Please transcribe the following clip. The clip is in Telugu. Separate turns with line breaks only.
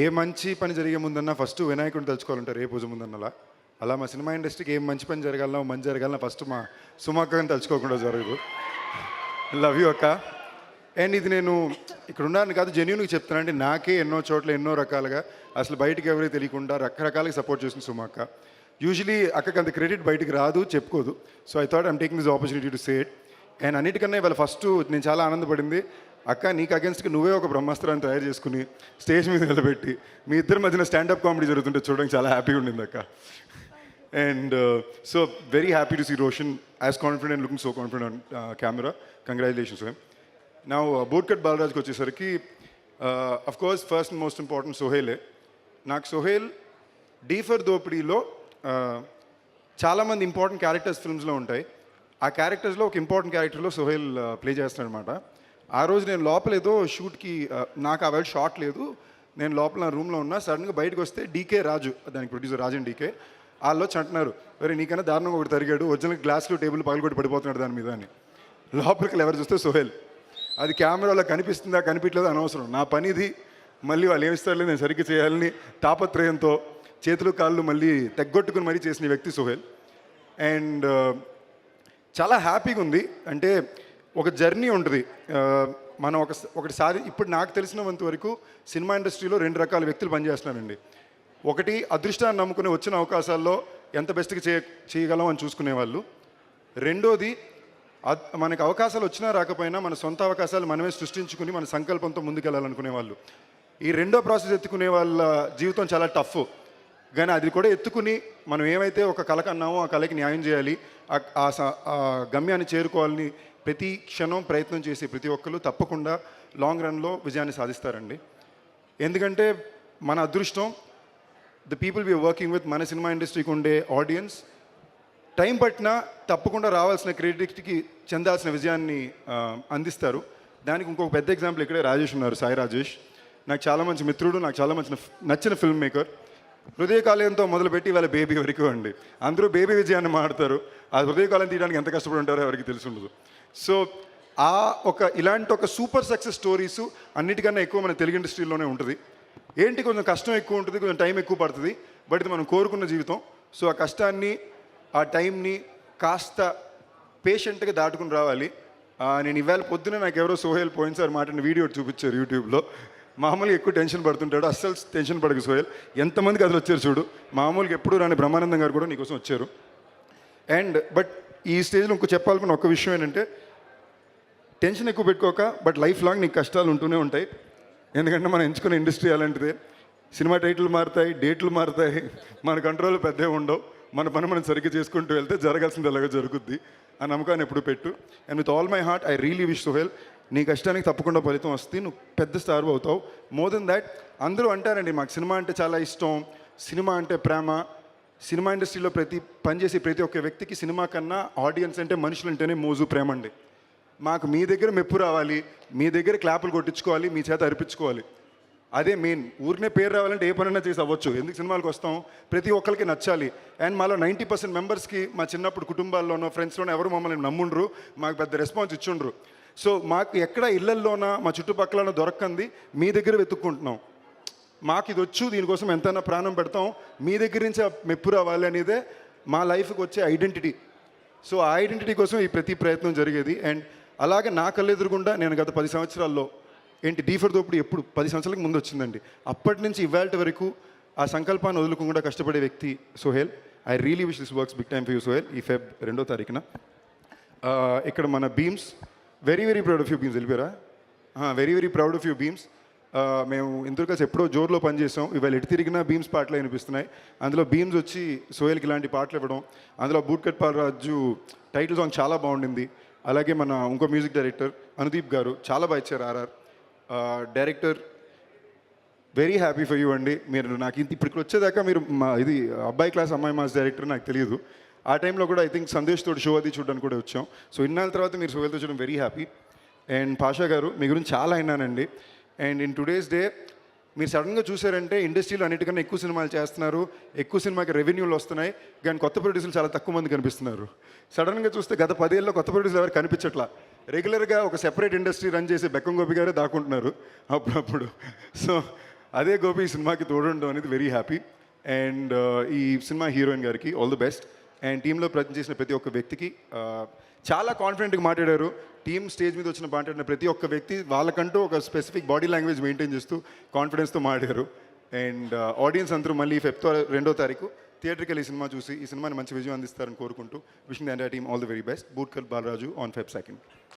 ఏ మంచి పని జరిగే ముందన్నా ఫస్ట్ వినాయకుడిని తలుచుకోవాలంటారు ఏ పూజ ముందన్నలా. అలా మా సినిమా ఇండస్ట్రీకి ఏం మంచి పని జరగాలన్నా మంచి జరగాలన్నా ఫస్ట్ మా సుమక్కని తలుచుకోకుండా జరగదు. లవ్ యూ అక్క. అండ్ ఇది నేను ఇక్కడ ఉన్నాను కాదు, జెన్యూన్గా చెప్తాను. అంటే నాకే ఎన్నో చోట్ల ఎన్నో రకాలుగా అసలు బయటకు ఎవరికి తెలియకుండా రకరకాలుగా సపోర్ట్ చేస్తుంది సుమక్క. యూజువలీ అక్కకి అంత క్రెడిట్ బయటకు రాదు, చెప్పుకోదు. So I thought I'm taking this opportunity to say it. And అన్నిటికన్నా ఇవాళ ఫస్ట్ నేను చాలా ఆనందపడింది, అక్క నీకు అగేన్స్ట్గా నువ్వే ఒక బ్రహ్మాస్త్రాన్ని తయారు చేసుకుని స్టేజ్ మీద నిలబెట్టి మీ ఇద్దరి మధ్యన స్టాండప్ కామెడీ జరుగుతుంటే చూడడానికి చాలా హ్యాపీగా ఉండింది అక్క. And so very happy to see Roshan as confident, looking so confident on camera. Congratulations. నా బోర్కట్ బాలరాజ్కి వచ్చేసరికి of course first and most important సోహేలే. నాకు సోహేల్ డీ ఫర్ దోపిడీలో చాలామంది ఇంపార్టెంట్ క్యారెక్టర్స్ ఫిల్మ్స్లో ఉంటాయి. ఆ క్యారెక్టర్స్లో ఒక ఇంపార్టెంట్ క్యారెక్టర్లో సోహేల్ ప్లే చేస్తాడు అనమాట. ఆ రోజు నేను లోపల ఏదో షూట్కి నాకు ఆ వేళ షాట్ లేదు, నేను లోపల నా రూమ్లో ఉన్నా. సడన్గా బయటకు వస్తే డీకే రాజు, దానికి ప్రొడ్యూసర్ రాజన్ డీకే, వాళ్ళు వచ్చి అంటున్నారు, వేరే నీకన్నా దారుణంగా ఒకటి తరిగాడు, ఒరిజినల్ గ్లాసులు టేబుల్ పగలగొట్టి పడిపోతున్నాడు దాని మీద అని. లోపలికి ఎవరు చూస్తే సోహేల్. అది కెమెరాలో కనిపిస్తుందా కనిపించలేదు అనవసరం, నా పని ఇది. మళ్ళీ వాళ్ళు ఏమిస్తారు నేను సరిగ్గా చేయాలని తాపత్రయంతో చేతులు కాళ్ళు మళ్ళీ తెగ్గొట్టుకుని మరీ చేసిన వ్యక్తి సోహేల్. అండ్ చాలా హ్యాపీగా ఉంది. అంటే ఒక జర్నీ ఉంటుంది. మనం ఒకటి ఇప్పుడు నాకు తెలిసినంత వరకు సినిమా ఇండస్ట్రీలో రెండు రకాల వ్యక్తులు పనిచేస్తున్నారండి. ఒకటి అదృష్టాన్ని నమ్ముకుని వచ్చిన అవకాశాల్లో ఎంత బెస్ట్గా చేయగలం అని చూసుకునేవాళ్ళు. రెండోది మనకు అవకాశాలు వచ్చినా రాకపోయినా మన సొంత అవకాశాలు మనమే సృష్టించుకుని మన సంకల్పంతో ముందుకెళ్ళాలనుకునే వాళ్ళు. ఈ రెండో ప్రాసెస్ ఎత్తుకునే వాళ్ళ జీవితం చాలా టఫ్. కానీ అది కూడా ఎత్తుకుని మనం ఏమైతే ఒక కళకు అన్నామో ఆ కళకి న్యాయం చేయాలి, ఆ గమ్యాన్ని చేరుకోవాలని ప్రతి క్షణం ప్రయత్నం చేసి ప్రతి ఒక్కరు తప్పకుండా లాంగ్ రన్లో విజయాన్ని సాధిస్తారండి. ఎందుకంటే మన అదృష్టం, the people we are working with, మన సినిమా ఇండస్ట్రీకి ఉండే ఆడియన్స్ టైం పట్టినా తప్పకుండా రావాల్సిన క్రెడిట్కి చెందాల్సిన విజయాన్ని అందిస్తారు. దానికి ఇంకొక పెద్ద ఎగ్జాంపుల్ ఇక్కడే రాజేష్ ఉన్నారు, సాయి రాజేష్. నాకు చాలా మంచి మిత్రుడు, నాకు చాలా మంచి నచ్చిన ఫిల్మ్ మేకర్. హృదయకాలయంతో మొదలుపెట్టి వాళ్ళ బేబీ వరకు అండి. అందరూ బేబీ విజయాన్ని మాడతారు, ఆ హృదయకాలం తీయడానికి ఎంత కష్టపడి ఉంటారో ఎవరికి తెలిసి ఉండదు. సో ఇలాంటి ఒక సూపర్ సక్సెస్ స్టోరీస్ అన్నిటికన్నా ఎక్కువ మన తెలుగు ఇండస్ట్రీలోనే ఉంటుంది. ఏంటి కొంచెం కష్టం ఎక్కువ ఉంటుంది, కొంచెం టైం ఎక్కువ పడుతుంది, బట్ ఇది మనం కోరుకున్న జీవితం. సో ఆ కష్టాన్ని ఆ టైంని కాస్త పేషెంట్గా దాటుకుని రావాలి. నేను ఇవాళ పొద్దున నాకు ఎవరో సోహేల్ పోయినసారి మాట్లాడిన వీడియో చూపించారు యూట్యూబ్లో. మామూలుగా ఎక్కువ టెన్షన్ పడుతుంటాడు, అస్సలు టెన్షన్ పడకు సోహేల్. ఎంతమందికి అసలు వచ్చారు చూడు, మామూలుగా ఎప్పుడు రాని బ్రహ్మానందం గారు కూడా నీకోసం వచ్చారు. అండ్ బట్ ఈ స్టేజ్లో ఇంకో చెప్పాలనుకున్న ఒక విషయం ఏంటంటే, టెన్షన్ ఎక్కువ పెట్టుకోక, బట్ లైఫ్ లాంగ్ నీకు కష్టాలు ఉంటూనే ఉంటాయి. ఎందుకంటే మనం ఎంచుకునే ఇండస్ట్రీ అలాంటిదే. సినిమా టైటిల్ మారుతాయి, డేట్లు మారుతాయి, మన కంట్రోల్ పెద్దగా ఉండవు. మన పని మనం సరిగ్గా చేసుకుంటూ వెళ్తే జరగాల్సింది అలాగే జరుగుద్ది. ఆ నమ్మకాన్ని ఎప్పుడు పెట్టు. And with all my heart I really wish Sohel, నీ కష్టానికి తప్పకుండా ఫలితం వస్తే నువ్వు పెద్ద స్టార్ అవుతావు. మోర్ దెన్ దాట్, అందరూ అంటారండి మాకు సినిమా అంటే చాలా ఇష్టం, సినిమా అంటే ప్రేమ. సినిమా ఇండస్ట్రీలో పనిచేసే ప్రతి ఒక్క వ్యక్తికి సినిమా కన్నా ఆడియన్స్ అంటే మనుషులు అంటేనే మోజు, ప్రేమ అండి. మాకు మీ దగ్గర మెప్పు రావాలి, మీ దగ్గర క్లాపులు కొట్టించుకోవాలి, మీ చేత అర్పించుకోవాలి, అదే మెయిన్. ఊరినే పేరు రావాలంటే ఏ పనైనా చేసి అవ్వచ్చు. ఎందుకు సినిమాలకు వస్తాం, ప్రతి ఒక్కరికి నచ్చాలి. అండ్ మాలో 90% మెంబర్స్కి మా చిన్నప్పుడు కుటుంబాల్లోనో ఫ్రెండ్స్లోనో ఎవరు మమ్మల్ని నమ్ముండ్రు, మాకు పెద్ద రెస్పాన్స్ ఇచ్చుండ్రు. సో మాకు ఎక్కడ ఇళ్లల్లోనా మా చుట్టుపక్కల దొరకంది మీ దగ్గర వెతుక్కుంటున్నాం. మాకు ఇది వచ్చు, దీనికోసం ఎంతైనా ప్రాణం పెడతాం, మీ దగ్గర నుంచి మెప్పు రావాలి అనేదే మా లైఫ్కి వచ్చే ఐడెంటిటీ. సో ఆ ఐడెంటిటీ కోసం ఈ ప్రతి ప్రయత్నం జరిగేది. అండ్ అలాగే నా కళ్ళెదురుగుండా నేను గత 10 సంవత్సరాల్లో డీ ఫర్ దోపిడీ ఎప్పుడు 10 సంవత్సరాలకు ముందు వచ్చిందండి. అప్పటి నుంచి ఇవాళ వరకు ఆ సంకల్పాన్ని వదులుకుండా కష్టపడే వ్యక్తి Sohel. I really wish this works big time for you Sohel. ఈ Feb 2వ తారీఖున ఇక్కడ మన Bheems, very very proud of you Bheems. వెళ్ళిపోయారా? Very very proud of you Bheems. మేము ఇందుకు కలిసి ఎప్పుడో జోరులో పనిచేసాం. ఇవాళ ఎటు తిరిగినా బీమ్స్ పాటలు వినిపిస్తున్నాయి. అందులో బీమ్స్ వచ్చి సోహేల్కి ఇలాంటి పాటలు ఇవ్వడం, అందులో బూట్కట్ పాలరాజు టైటిల్ సాంగ్ చాలా బాగుండింది. అలాగే మన ఇంకో మ్యూజిక్ డైరెక్టర్ అనుదీప్ గారు చాలా బాగా ఇచ్చారు. RR director, very happy for you అండి. మీరు నాకు ఇప్పటికి వచ్చేదాకా మీరు ఇది అబ్బాయి క్లాస్ అమ్మాయి మాస్ డైరెక్టర్ నాకు తెలియదు. ఆ టైంలో కూడా ఐ థింక్ సందేశ్ తోటి షో అది చూడడానికి కూడా వచ్చాం. సో ఇన్నాళ్ళ తర్వాత మీరు సోహేల్తో చూడడం వెరీ హ్యాపీ. అండ్ పాషా గారు, మీ గురించి చాలా విన్నానండి. అండ్ ఇన్ టుడేస్ డే మీరు సడన్గా చూసారంటే ఇండస్ట్రీలో అన్నిటికన్నా ఎక్కువ సినిమాలు చేస్తున్నారు, ఎక్కువ సినిమాకి రెవెన్యూలు వస్తున్నాయి, కానీ కొత్త ప్రొడ్యూసర్లు చాలా తక్కువ మంది కనిపిస్తున్నారు. సడన్గా చూస్తే గత 10 ఏళ్ళలో కొత్త ప్రొడ్యూసర్ ఎవరు కనిపించట్లా. రెగ్యులర్గా ఒక సెపరేట్ ఇండస్ట్రీ రన్ చేసే బెక్కం గోపి గారే దాక్కుంటున్నారు అప్పుడప్పుడు. సో అదే గోపి ఈ సినిమాకి తోడుండడం అనేది వెరీ హ్యాపీ. అండ్ ఈ సినిమా హీరోయిన్ గారికి ఆల్ ది బెస్ట్. అండ్ టీంలో చేసిన ప్రతి ఒక్క వ్యక్తికి చాలా కాన్ఫిడెంట్గా మాట్లాడారు. టీమ్ స్టేజ్ మీద వచ్చిన మాట్లాడిన ప్రతి ఒక్క వ్యక్తి వాళ్ళకంటూ ఒక స్పెసిఫిక్ బాడీ లాంగ్వేజ్ మెయింటైన్ చేస్తూ కాన్ఫిడెన్స్తో మాట్లాడారు. అండ్ ఆడియన్స్ అందరూ మళ్ళీ ఫిబ్రవరి 2వ తారీఖు థియేటర్కి ఈ సినిమా చూసి ఈ సినిమాని మంచి విజయం అందిస్తారని కోరుకుంటూ wishing the entire team all the very best. Bootkal Balaraju on Feb 2nd.